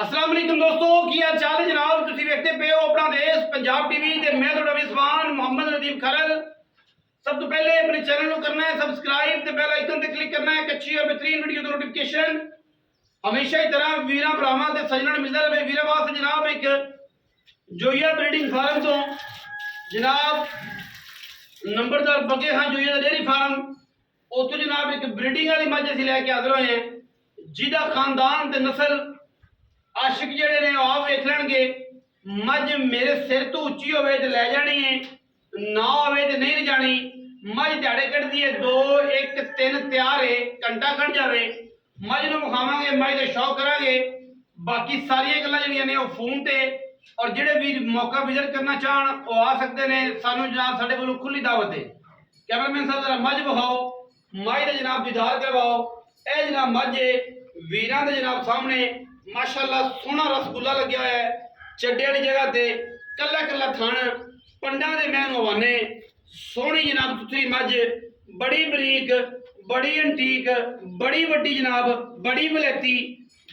अस्सलाम वालेकुम दोस्तों, की हाल चाल है जनाब। तुसी वेखते पे हो अपना देश पंजाब टीवी ते मैं तुहाडा मेज़बान मोहम्मद नदीम खरल। सब तो पहले अपने चैनल को करना है सब्सक्राइब ते बेल आइकन ते क्लिक करना है एक अच्छी और बेहतरीन वीडियो दी नोटिफिकेशन हमेशा की तरह वीरां भरावां ते सज्जणां नूं मिलदा रहे। वीरां वास्ते जनाब एक जोइया ब्रीडिंग फार्म तो जनाब नंबरदार बगे खां जोइया दा डेयरी फार्म उत्थों जनाब एक ब्रीडिंग वाली मझ असीं लैके हाज़र होए हैं जिहदा खानदान ते नस्ल आशिक जेडे ने आप वेख लैणगे। मझ मेरे सिर तो उच्ची होवे ते लै जानी है, ना होवे ते नहीं जानी। मझ ध्याड़े कटदी है 2 1 3 तैयार है, घंटा कट जावे मझ नूं विखावांगे, मझ दे शौक करांगे। बाकी सारियां गल्लां जेहड़ियां ने ओह फोन ते और जेडे भी मौका विजिट करना चाहन वो आ सकते हैं। सानू जनाब साडे कोलों खुली दावत है। कैमरामैन साहब जरा मझ विखाओ, मझ दा जनाब दीदार करवाओ। ए जनाब मझ है वीरां दे जनाब सामने माशाअल्लाह सोहना रसगुल्ला लग्या हुआ है। चड्डे वाली जगह ते कल्ला कल्ला थण पंडा दे मैन हवाने सोहनी जनाब सुथरी मझ, बड़ी बरीक, बड़ी एंटीक, बड़ी वड्डी जनाब, बड़ी वलैती।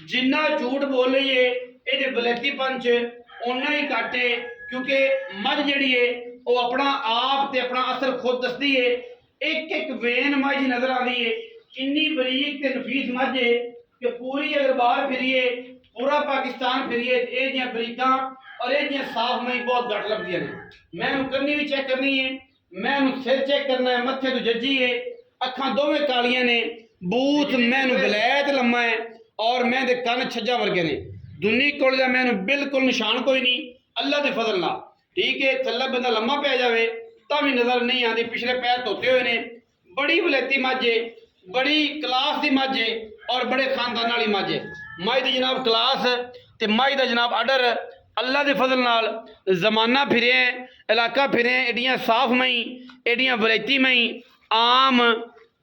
जिन्ना झूठ बोल लीए ये वलैतीपन च उन्ना ही घट है, क्योंकि मझ जिहड़ी है वो अपना आप ते अपना असर खुद दसदी है। एक एक वेन मझ नजर आती है, इन्नी बरीक ते नफीस मझ है कि पूरी अगर बाहर फिरिए पूरा पाकिस्तान फिरिए ये बरीकां और ये साफ मई बहुत घट लगदियां ने। मैं करनी भी चेक करनी है, मैं सिर चेक करना है, मत्थे तो जज्जी है, अखां दोवें कालियां ने, बूथ मैनू बलैत लम्मा है और मैं दे कन छज्जा वर्गे ने। दुनी कोल दा मैनू बिल्कुल निशान कोई नहीं, अल्लाह दे फजल नाल। ठीक है, थल्ले बंदा लम्मा पै जावे तां भी नजर नहीं आती, पिछले पैर धोते हुए ने। बड़ी वलैती मझ है, बड़ी क्लास की मझ है और बड़े खानदान वाली मझ है। मझ दी जनाब क्लास ते मझ दा जनाब आर्डर अल्लाह के फजल नाल जमाना फिरे इलाका फिरे। एडियां साफ मई, एडियां वलैती मई आम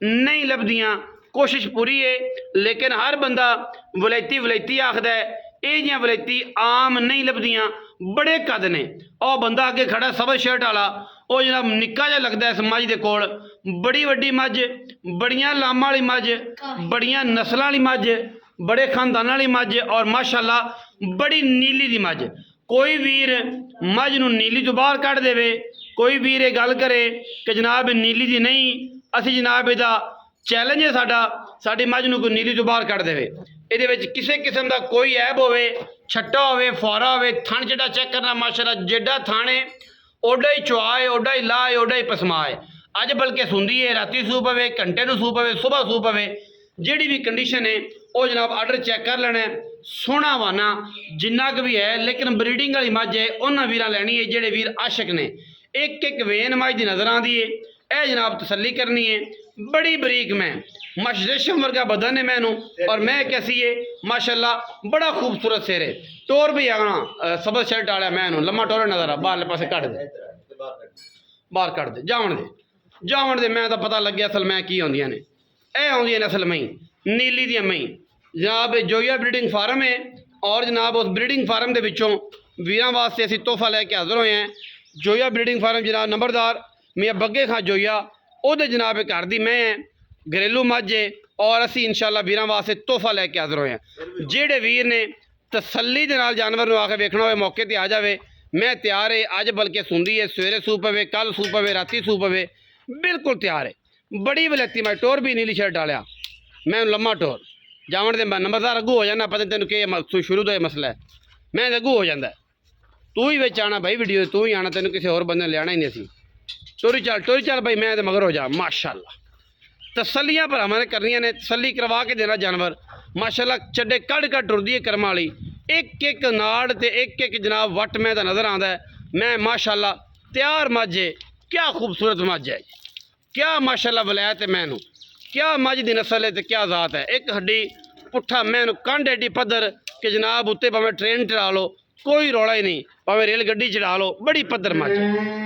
नहीं लभदियां। कोशिश पूरी है लेकिन हर बंदा वलैती वलैती आखदा है, ये वलैती आम नहीं लभदियां। बड़े कद ने। और बंदा अगे खड़ा सबज शर्ट वाला वो जनाब निक्का जिहा लगता है इस मझ दे कोल। बड़ी वड्डी मझ, बड़ियां लामां वाली मझ, बड़ियां नस्लां वाली मझ, बड़े खानदान वाली मझ और माशाअल्लाह बड़ी नीली दी मझ। कोई वीर मझ नूं नीली तो बाहर कढ़ देवे, कोई वीर ये गल करे कि जनाब नीली दी नहीं, असी जनाब इहदा चैलेंज है साडा, साडी मझ नूं कोई नीली तो बाहर कढ़ देवे। इहदे विच किसी किस्म का कोई ऐब होवे, छट्टा होवे, फुआरा होवे, थण जेड़ा चेक करना माशाअल्लाह जेड़ा थण है ओडा ही चुआ है, ओडा ही ला है, ओडा ही पसमा है। अज बल्कि सुंदी है, राती सू पवे, घंटे नूं सू पवे, सुबह सू पवे, जिहड़ी भी कंडीशन है वो जनाब आर्डर चेक कर लेना है। सोहना वाना जिन्ना क भी है, लेकिन ब्रीडिंग वाली मझ है उन्होंने वीर लैनी है जेडे वीर आशिक ने। एक एक वेन मझ की नजर आती है, यह जनाब तसली करनी है। बड़ी बरीक मैं रेशम वर्गा बदन है मैनू और मैं कैसी है माशाअल्लाह बड़ा खूबसूरत सिर है। टोर भी आना सबज शर्ट वाला मैनू लम्मा टोर नजर आ बाहरले पासे कट दे, बाहर कट दे, जावन दे मैं तो पता लगे असल मैं की आउंदियां ने। यह आउंदियां ने असल मई नीली दी मई। जनाब जोइया ब्रीडिंग फार्म है और जनाब उस ब्रीडिंग फार्म के विचों वीरां वास्ते असीं तोहफा लैके हाज़र होए हैं। जोइया ब्रीडिंग फार्म जनाब नंबरदार मियाँ बग्गे खां जोइया उहदे जनाब घर दी मैं है, घरेलू मझ है और असी इंशाअल्लाह वीरां वास्ते तोहफा लैके हाज़र होए हैं। जेडे वीर ने तसल्ली दे नाल जानवर नूं आके वेखना होवे मौके ते आ जावे, मैं तैयार है। अज बल्कि सुंदी है, सवेरे सू पवे, कल सू पवे, राती सू पवे, बिल्कुल तैयार है। बड़ी वलैती मैं टोर भी नीली शर्ट डालिया, मैं लम्मा टोर जावन दे नंबरदार अगू हो जाना। पता तेन कि शुरू तो यह मसला है, मैं अगू हो जाता। तू ही बिच आना भाई, वीडियो तू ही आना, तेन किसी होर बंदे लिया ही नहीं। असी टोरी चल भाई, मैं तो मगर हो जा। माशाअल्लाह तसलियां भरावां ने करनियां ने, तसली करवा के देना जानवर। माशाअल्लाह चड्डे कड़ कड़ टुरदी है करम वाली, एक एक नाड़ ते एक एक जनाब वट मैं नज़र आता है। मैं माशाअल्लाह तैयार मझ है, क्या खूबसूरत मझ है, क्या माशाअल्लाह वलैत है मैनू, क्या मझ की नस्ल है तो क्या ज़ात है। एक हड्डी पुट्ठा मैनू कंड एडी पद्धर कि जनाब उत्ते भावें ट्रेन चढ़ा लो कोई रौला ही नहीं, भावें रेल गड्डी चढ़ा लो, बड़ी पद्धर मझ।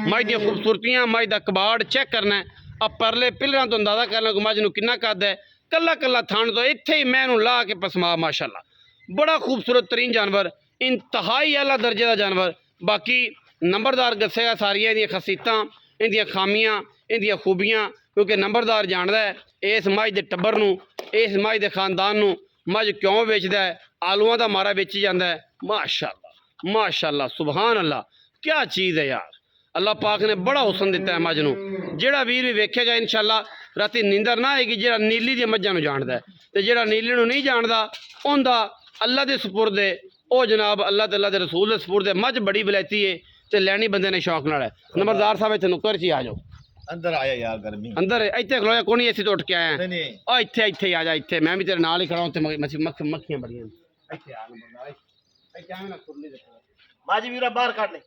मझ दी खूबसूरतियां, मझ का कबाड़ चेक करना है। अब परले पिलरां तो अंदाजा करना कि मझ नूं किन्ना कद है। कल्ला कल्ला थान तो इत्थे ही मैनू ला के पसमा माशाअल्लाह बड़ा खूबसूरत तरीन जानवर, इंतहाई आला दर्जे का जानवर। बाकी नंबरदार दसेगा सारिया इहदियां खसीतां, इहदियां खामियां, इहदियां खूबियां, क्योंकि नंबरदार जानदा है इस मझ के टब्बर नूं, इस मझ के खानदान नूं मझ क्यों बेचदा है, ਆਲੂਆਂ ਦਾ ਮਾਰਾ ਵੇਚੀ ਜਾਂਦਾ ਹੈ। ਮਾਸ਼ਾਅੱਲਾ ਮਾਸ਼ਾਅੱਲਾ ਸੁਭਾਨ ਅੱਲਾ, ਕੀ ਚੀਜ਼ ਹੈ ਯਾਰ। ਅੱਲਾਹ ਪਾਕ ਨੇ ਬੜਾ ਹੁਸਨ ਦਿੱਤਾ ਹੈ ਮੱਝ ਨੂੰ। ਜਿਹੜਾ ਵੀਰ ਵੀ ਵੇਖੇਗਾ ਇਨਸ਼ਾਅੱਲਾ ਰਾਤੀ ਨੀਂਦਰ ਨਾ ਆਏਗੀ, ਜਿਹੜਾ ਨੀਲੀ ਦੀਆਂ ਮੱਝਾਂ ਨੂੰ ਜਾਣਦਾ ਹੈ। ਤੇ ਜਿਹੜਾ ਨੀਲੀ ਨੂੰ ਨਹੀਂ ਜਾਣਦਾ ਉਹਦਾ ਅੱਲਾ ਦੇ ਸਪੁਰਦ ਹੈ, ਉਹ ਜਨਾਬ ਅੱਲਾ ਤੇ ਅੱਲਾ ਦੇ ਰਸੂਲ ਦੇ ਸਪੁਰਦ ਹੈ। ਮੱਝ ਬੜੀ ਬਲੈਤੀ ਹੈ ਤੇ ਲੈਣੀ ਬੰਦੇ ਨੇ ਸ਼ੌਕ ਨਾਲ ਹੈ। ਨੰਬਰਦਾਰ ਸਾਹਿਬ ਇੱਥੇ ਨੁੱਕਰ 'ਚ ਹੀ ਆ ਜਾਓ। ਅੰਦਰ ਆਇਆ ਯਾਰ ਗਰਮੀ ਅੰਦਰ ਇੱਥੇ ਖਲੋਇਆ ਕੋਣੀ, ਅਸੀਂ ਤੋਂ ਉੱਠ ਕੇ ਆਏ ਨਹੀਂ ਆ। ਨਹੀਂ ਆ ਇੱਥੇ ਹੀ ਆ ਜਾ, ਇੱਥੇ ਮੈਂ ਵੀ ਤੇਰੇ ਨਾਲ ਹੀ ਖੜਾ, ਉੱਥੇ ਮੱਖੀਆਂ ਬੜੀਆਂ ਨੇ। ਇੱਥੇ ਆ ਨੰਬਰਦਾਰ, ਇੱਥੇ ਆਵੇਂ ਨਾ ਕੁਰਲੀ ਦੇ। ਮਾਜੀ ਵੀਰਾ ਬਾਹਰ ਕੱਢ ਲੈ।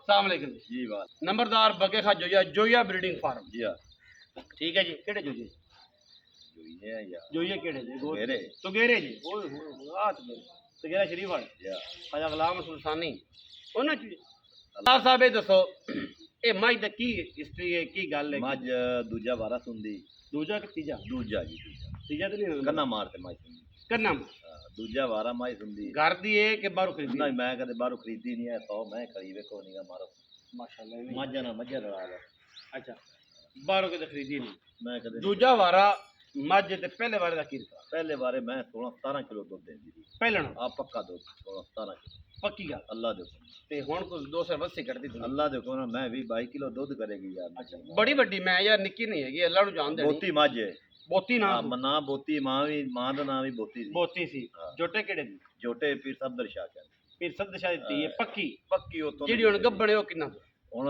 अस्सलाम वालेकुम जी बात नंबरदार बगे खा जोया ब्रीडिंग फार्म जी हाँ ठीक है जी। केड़े जोये जोइए यार जोये केड़े जी? मेरे तो गेरे जी ओए होए आ तो गेरा शरीफ वाले या खाजा गुलाम सुल्तानी ਉਹਨਾਂ ਚ ਸਰਦਾਰ ਸਾਹਿਬ ਇਹ ਦੱਸੋ ਇਹ ਮੱਝ ਦਾ ਕੀ ਹਿਸਟਰੀ ਹੈ, ਕੀ ਗੱਲ ਹੈ? मज दूजा वारा सुनदी ਦੂਜਾ ਕਿ ਤੀਜਾ? दूजा जी दूजा ਤੀਜਾ ਤਾਂ ਨਹੀਂ कन्ना मारते मज सुनदी ਕਰਨਾ दूजा वारा मज सुनदी ਘਰ ਦੀ ਹੈ ਕਿ ਬਾਹਰੋਂ ਖਰੀਦੀ? नहीं मैं कदे बाहरों खरीदी नहीं है तो मैं खरीद को नहीं गा मारो ਮਾਸ਼ਾਅੱਲਾ मज ना मज रला लो ਅੱਛਾ ਬਾਹਰੋਂ ਕਿਤੇ ਖਰੀਦੀ ਨਹੀਂ। मैं कदे ਦੂਜਾ ਵਾਰਾ ਮੱਝ ਤੇ ਪਹਿਲੇ ਵਾਰੇ ਦਾ ਕੀ ਰਿਕਾਰਡ? पहले बारे मैं 16 17 किलो दूध देंदी थी ਪਹਿਲਣ आ पक्का दूध 16 17 किलो ਪੱਕੀ ਗੱਲ। अल्लाह दे हुक्म ਤੇ ਹੁਣ ਕੁਝ 280 ਕੱਢਦੀ ਤੂੰ। अल्लाह दे हुक्म मैं भी 22 किलो दूध करेगी यार ਬੜੀ ਵੱਡੀ ਮੈਂ ਯਾਰ, ਨਿੱਕੀ ਨਹੀਂ ਹੈਗੀ, ਅੱਲਾ ਨੂੰ ਜਾਣ ਦੇਣੀ। बोती मज है ਬੋਤੀ ਨਾ ना बोती मां भी मां दा नाम भी बोती दी ਬੋਤੀ ਸੀ। ਹਾਂ। ਜੋਟੇ ਕਿਹੜੇ ਦੀ? जोटे पीर सफदर शाह के ਫਿਰ ਸਦਸ਼ਾ ਦਿੱਤੀ ਹੈ ਪੱਕੀ। पक्की उतो ਜਿਹੜੀ ਹੁਣ ਗੱਬਣੇ ਉਹ ਕਿੰਨਾ? ਹੁਣ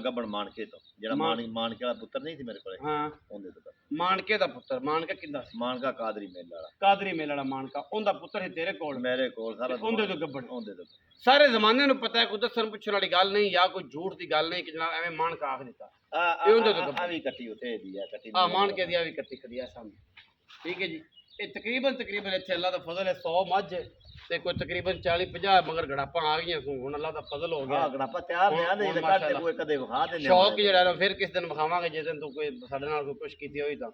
ਗੱਬਣ ਮਾਨਕੇ ਤੋਂ ਜਿਹੜਾ ਮਾਨਕੇ ਵਾਲਾ ਪੁੱਤਰ ਨਹੀਂ ਸੀ ਮੇਰੇ ਕੋਲੇ ਹਾਂ ਉਹਦੇ ਤੋਂ ਮਾਨਕੇ ਦਾ ਪੁੱਤਰ। ਮਾਨਕਾ ਕਿੰਦਾ ਸੀ? ਮਾਨਕਾ ਕਾਦਰੀ ਮੇਲ ਵਾਲਾ ਕਾਦਰੀ ਮੇਲ ਵਾਲਾ ਮਾਨਕਾ, ਉਹਦਾ ਪੁੱਤਰ ਹੈ ਤੇਰੇ ਕੋਲ। ਮੇਰੇ ਕੋਲ ਸਾਰਾ ਉਹਦੇ ਤੋਂ ਗੱਬਣ। ਉਹਦੇ ਤੋਂ ਸਾਰੇ ਜ਼ਮਾਨੇ ਨੂੰ ਪਤਾ ਹੈ, ਕੋਈ ਦੱਸਣ ਪੁੱਛਣ ਵਾਲੀ ਗੱਲ ਨਹੀਂ ਜਾਂ ਕੋਈ ਝੂਠ ਦੀ ਗੱਲ ਨਹੀਂ ਕਿ ਜਨਾਬ ਐਵੇਂ ਮਾਨਕਾ ਆਖ ਦਿੱਤਾ। ਇਹ ਉਹਦੇ ਤੋਂ ਆ ਵੀ ਕੱਟੀ ਉਥੇ ਦੀ ਆ ਕੱਟੀ ਆ ਮਾਨਕੇ ਦੀ ਆ ਵੀ ਕੱਟੀ ਖੜੀ ਆ ਸਾਹਮਣੇ। ਠੀਕ ਹੈ ਜੀ। ਇਹ ਤਕਰੀਬਨ ਇੱਥੇ ਅੱਲਾ ਦਾ ਫਜ਼ਲ ਹੈ 100 ਮੱਝ ਤੇ ਕੋਈ ਤਕਰੀਬਨ 40 50 ਮਗਰ ਗੜਾਪਾਂ ਆ ਗਈਆਂ ਸੂ। ਹੁਣ ਅੱਲਾ ਦਾ ਫਜ਼ਲ ਹੋ ਗਿਆ। ਹਾਂ ਗੜਾਪਾ ਤਿਆਰ ਨੇ ਆਦੇ ਤੇ ਕੱਢ ਕੋਈ ਕਦੇ ਵਿਖਾ ਦੇ ਸ਼ੌਕ ਜਿਹੜਾ ਨਾ ਫਿਰ ਕਿਸ ਦਿਨ ਵਿਖਾਵਾਂਗੇ, ਜਿਸ ਦਿਨ ਤੂੰ ਕੋਈ ਸਾਡੇ ਨਾਲ ਕੋਈ ਕੁਛ ਕੀਤੀ ਹੋਈ ਤਾਂ।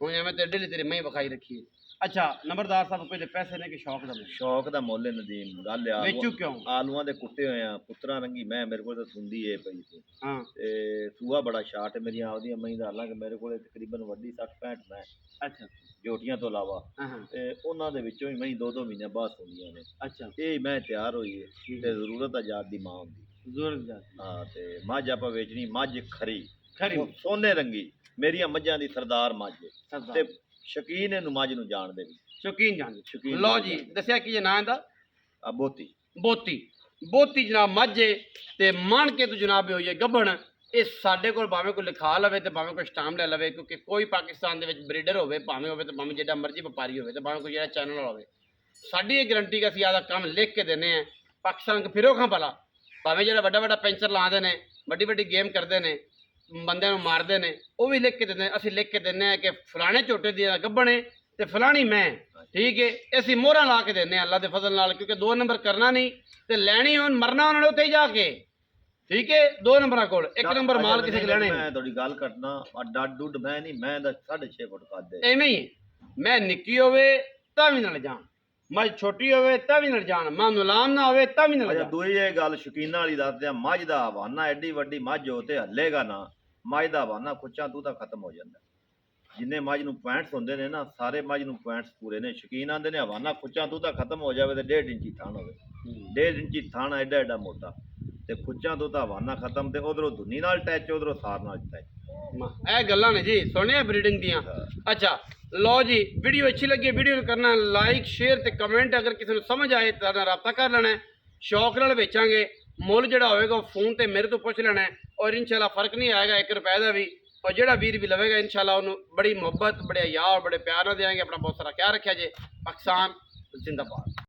ਹੁਣ ਐਵੇਂ ਤੇ ਡੇਲੀ ਤੇਰੀ ਮੈਂ ਵਿਖਾਈ ਰੱਖੀ ਹੈ। ਅੱਛਾ ਨੰਬਰਦਾਰ ਸਾਹਿਬ, ਕੋਈ ਪੈਸੇ ਨੇ ਕਿ ਸ਼ੌਕ ਦਾ? ਸ਼ੌਕ ਦਾ ਮੁੱਲ ਹੈ ਨਦੀਮ। ਗੱਲ ਆ ਵੇਚੂ ਕਿਉਂ? ਆਲੂਆਂ ਦੇ ਕੁੱਟੇ ਹੋਏ ਆ ਪੁੱਤਰਾਂ ਰੰਗੀ ਮੈਂ ਮੇਰੇ ਕੋਲ ਤਾਂ ਸੁੰਦੀ ਏ ਪਈ ਸੀ ਹਾਂ ਤੇ ਸੂਆ ਬੜਾ ਸ਼ਾਰਟ ਹੈ ਮੇਰੀਆਂ ਆਪਦੀਆਂ ਮਹੀਂ ਦਾ। ਹਾਲਾਂਕਿ ਮੇਰੇ ਕੋਲੇ ਤਕਰੀਬਨ ਵੱਡੀ 60 65 ਮੈਂ ਅੱਛਾ ਜੋਟੀਆਂ ਤੋਂ ਇਲਾਵਾ ਹਾਂ ਤੇ ਉਹਨਾਂ ਦੇ ਵਿੱਚੋਂ ਹੀ ਮਹੀਂ 2-2 ਮਹੀਨੇ ਬਾਅਦ ਸੁੰਦੀਆਂ ਨੇ। ਅੱਛਾ ਇਹ ਮੈਂ ਤਿਆਰ ਹੋਈ ਹੈ ਤੇ ਜ਼ਰੂਰਤ ਆਜ਼ਾਦ ਦੀ ਮਾਂ ਹੁੰਦੀ। ਜ਼ੋਰ ਦਾ ਹਾਂ ਤੇ ਮੱਝ ਆਪਾਂ ਵੇਚਣੀ, ਮੱਝ ਖਰੀ ਖਰੀ ਸੋਨੇ ਰੰਗੀ ਮੇਰੀਆਂ ਮੱਝਾਂ ਦੀ ਸਰਦਾਰ ਮੱਝ ਹੈ। ਸਰਦਾਰ। ਤੇ ਸ਼ੌਕੀਨ ਇਹਨੂੰ ਮੱਝ ਨੂੰ ਜਾਣਦੇ ਵੀ ਸ਼ੌਕੀਨ ਜਾਣ। ਸ਼ੌਕੀਨ ਲਓ ਜੀ ਦੱਸਿਆ ਕੀ ਇਹ ਨਾਂ ਇਹਦਾ? ਆ ਬੋਤੀ ਬੋਤੀ। ਬੋਤੀ ਜਨਾਬ ਮੱਝ ਏ ਤੇ ਮਾਣ ਕੇ ਤੂੰ ਜਨਾਬ ਹੋਈ ਹੈ ਗੱਭਣ। ਇਹ ਸਾਡੇ ਕੋਲ ਭਾਵੇਂ ਕੋਈ ਲਿਖਾ ਲਵੇ ਤੇ ਭਾਵੇਂ ਕੋਈ ਸਟਾਂਪ ਲੈ ਲਵੇ, ਕਿਉਂਕਿ ਕੋਈ ਪਾਕਿਸਤਾਨ ਦੇ ਵਿੱਚ ਬਰੀਡਰ ਹੋਵੇ ਭਾਵੇਂ ਹੋਵੇ ਤੇ ਭਾਵੇਂ ਜਿਹੜਾ ਮਰਜ਼ੀ ਵਪਾਰੀ ਹੋਵੇ ਤੇ ਭਾਵੇਂ ਕੋਈ ਜਿਹੜਾ ਚੈਨਲ ਹੋਵੇ, ਸਾਡੀ ਇਹ ਗਰੰਟੀ ਕਿ ਅਸੀਂ ਆਦਾ ਕੰਮ ਲਿਖ ਕੇ ਦਿੰਦੇ ਆ। ਪਾਕਿਸਤਾਨ ਫਿਰੋ ਖਾਂ ਭਲਾ ਭਾਵੇਂ ਜਿਹੜਾ ਵੱਡਾ ਵੱਡਾ ਪੈਂਚਰ ਲਾਉਂਦੇ ਨੇ, ਵੱਡੀ ਵੱਡੀ ਗੇਮ ਕਰਦੇ ਨੇ, ਬੰਦਿਆਂ ਨੂੰ ਮਾਰਦੇ ਨੇ, ਉਹ ਵੀ ਲਿਖ ਕੇ ਦਿੰਦੇ। ਅਸੀਂ ਲਿਖ ਕੇ ਦਿੰਦੇ ਆ ਕਿ ਫਲਾਣੇ ਝੋਟੇ ਦੀ ਗੱਭਣੇ ਤੇ ਫਲਾਣੀ ਮੈਂ। ਠੀਕ ਹੈ, ਅਸੀਂ ਮੋਹਰਾਂ ਲਾ ਕੇ ਦਿੰਦੇ ਆ ਅੱਲਾ ਦੇ ਫਜ਼ਲ ਨਾਲ, ਕਿਉਂਕਿ 2 ਨੰਬਰ ਕਰਨਾ ਨਹੀਂ ਤੇ ਲੈਣੀ ਹੁਣ ਮਰਨਾ ਉਹਨਾਂ ਨੇ ਉੱਥੇ ਹੀ ਜਾ ਕੇ। ਠੀਕ ਹੈ, 2 ਨੰਬਰਾਂ ਕੋਲ 1 ਨੰਬਰ ਮਾਲ ਕਿਸੇ ਲੈਣੇ। ਮੈਂ ਤੁਹਾਡੀ ਗੱਲ ਕੱਟਣਾ ਆ ਡੱਡ ਡੁੱਡ ਮੈਂ ਨਹੀਂ, ਮੈਂ ਦਾ 6.5 ਫੁੱਟ ਕੱਦ ਹੈ। ਐਵੇਂ ਹੀ ਮੈਂ ਨਿੱਕੀ ਹੋਵੇ ਤਾਂ ਵੀ ਨਾਲ ਜਾਣ, ਮੱਝ ਛੋਟੀ ਹੋਵੇ ਤਾਂ ਵੀ ਨਾਲ ਜਾਣ, ਮਾਂ ਗੁਲਾਮ ਨਾ ਹੋਵੇ ਤਾਂ ਵੀ ਨਾਲ ਅੱਛਾ ਜਾਣ। ਦੂਈ ਇਹ ਗੱਲ ਸ਼ੌਕੀਨਾਂ ਵਾਲੀ ਦੱਸਦੇ ਆ, ਮੱਝ ਦਾ ਹਵਾਨਾ ਐਡੀ ਵੱਡੀ ਮੱਝ ਹੋ ਤੇ ਹੱਲੇਗਾ ਨਾ। ਮੱਝ ਦਾ ਹਵਾਨਾ ਖੁੱਚਾਂ ਤੂੰ ਤਾਂ ਖਤਮ ਹੋ ਜਾਂਦਾ। ਜਿੰਨੇ ਮੱਝ ਨੂੰ ਪੁਆਇੰਟਸ ਹੁੰਦੇ ਨੇ ਨਾ, ਸਾਰੇ ਮੱਝ ਨੂੰ ਪੁਆਇੰਟਸ ਪੂਰੇ ਨੇ। ਸ਼ੌਕੀਨ ਆਂਦੇ ਨੇ ਹਵਾਨਾ ਖੁੱਚਾਂ ਤੂੰ ਤਾਂ ਖਤਮ ਹੋ ਜਾਵੇ ਤੇ 1.5 ਇੰਚੀ ਥਾਣ ਹੋਵੇ। 1.5 ਇੰਚੀ ਥਾਣ ਐਡਾ ਐਡਾ ਮੋਟਾ ਤੇ ਖੁੱਚਾਂ ਤੋਂ ਤਾਂ ਹਵਾਨਾ ਖਤਮ ਤੇ ਉਧਰੋਂ ਧੁਨੀ ਨਾਲ ਟੈਚ, ਉਧਰੋਂ ਸਾਰ ਨਾਲ ਟੈਚ। ਇਹ ਗੱਲਾਂ ਨੇ ਜੀ ਸੁਣਿਆ ਬਰੀਡਿੰਗ ਦੀਆਂ। ਅੱਛਾ ਲਓ ਜੀ, ਵੀਡੀਓ ਅੱਛੀ ਲੱਗੀ ਵੀਡੀਓ ਨੂੰ ਕਰਨਾ ਲਾਈਕ ਸ਼ੇਅਰ ਤੇ ਕਮੈਂਟ। ਅਗਰ ਕਿਸੇ ਨੂੰ ਸਮਝ ਆਏ ਤਾਂ ਨਾਲ ਰਾਬਤਾ ਕਰ ਲੈਣਾ। ਸ਼ੌਕ ਨਾਲ ਵੇਚਾਂਗੇ, ਮੁੱਲ ਜਿਹੜਾ ਹੋਵੇਗਾ ਉਹ ਫੋਨ ਤੇ ਮੇਰੇ ਤੋਂ ਪੁੱਛ ਲੈਣਾ ਔਰ ਇਨਸ਼ਾਅੱਲਾ ਫਰਕ ਨਹੀਂ ਆਏਗਾ 1 ਰੁਪਏ ਦਾ ਵੀ। और ਜਿਹੜਾ ਵੀਰ भी ਲਵੇਗਾ ਇਨਸ਼ਾਅੱਲਾ ਉਹਨੂੰ ਬੜੀ ਮੁਹੱਬਤ, ਬੜੇ यार, बड़े प्यार ਨਾਲ देंगे। अपना बहुत सारा ख्याल रखा जे। पाकिस्तान जिंदाबाद।